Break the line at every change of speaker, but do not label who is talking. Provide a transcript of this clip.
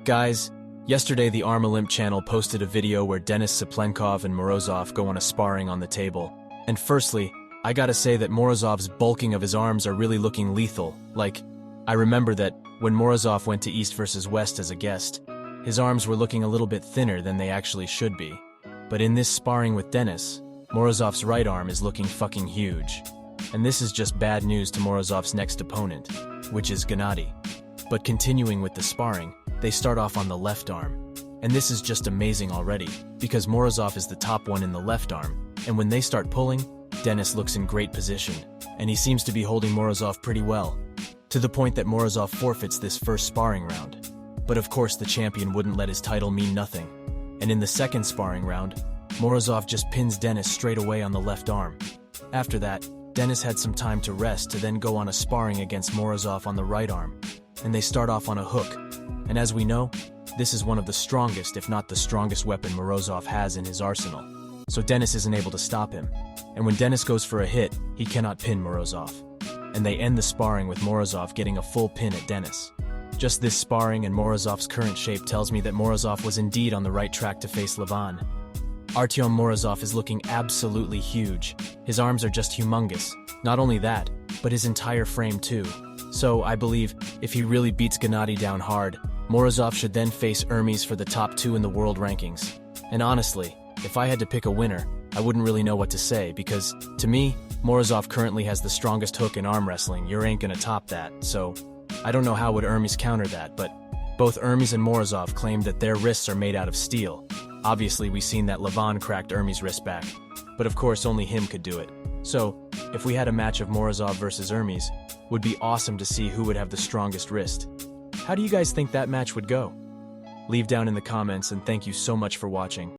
Guys, yesterday the ARMWRESTLING channel posted a video where Denis, Cyplenkov, and Morozov go on a sparring on the table. And firstly, I gotta say that Morozov's bulking of his arms are really looking lethal. Like, I remember that when Morozov went to East vs West as a guest, his arms were looking a little bit thinner than they actually should be. But in this sparring with Denis, Morozov's right arm is looking fucking huge. And this is just bad news to Morozov's next opponent, which is Genadi. But continuing with the sparring, they start off on the left arm. And this is just amazing already, because Morozov is the top one in the left arm, and when they start pulling, Denis looks in great position, and he seems to be holding Morozov pretty well, to the point that Morozov forfeits this first sparring round. But of course the champion wouldn't let his title mean nothing, and in the second sparring round, Morozov just pins Denis straight away on the left arm. After that, Denis had some time to rest to then go on a sparring against Morozov on the right arm, and they start off on a hook. And as we know, this is one of the strongest, if not the strongest weapon Morozov has in his arsenal. So Denis isn't able to stop him. And when Denis goes for a hit, he cannot pin Morozov. And they end the sparring with Morozov getting a full pin at Denis. Just this sparring and Morozov's current shape tells me that Morozov was indeed on the right track to face Levan. Artyom Morozov is looking absolutely huge. His arms are just humongous. Not only that, but his entire frame too. So I believe if he really beats Genadi down hard, Morozov should then face Ermes for the top 2 in the world rankings. And honestly, if I had to pick a winner, I wouldn't really know what to say because, to me, Morozov currently has the strongest hook in arm wrestling. You ain't gonna top that, so I don't know how would Ermes counter that, but both Ermes and Morozov claim that their wrists are made out of steel. Obviously, we've seen that Levan cracked Ermes' wrist back, but of course only him could do it. So, if we had a match of Morozov versus Ermes, would be awesome to see who would have the strongest wrist. How do you guys think that match would go? Leave down in the comments and thank you so much for watching.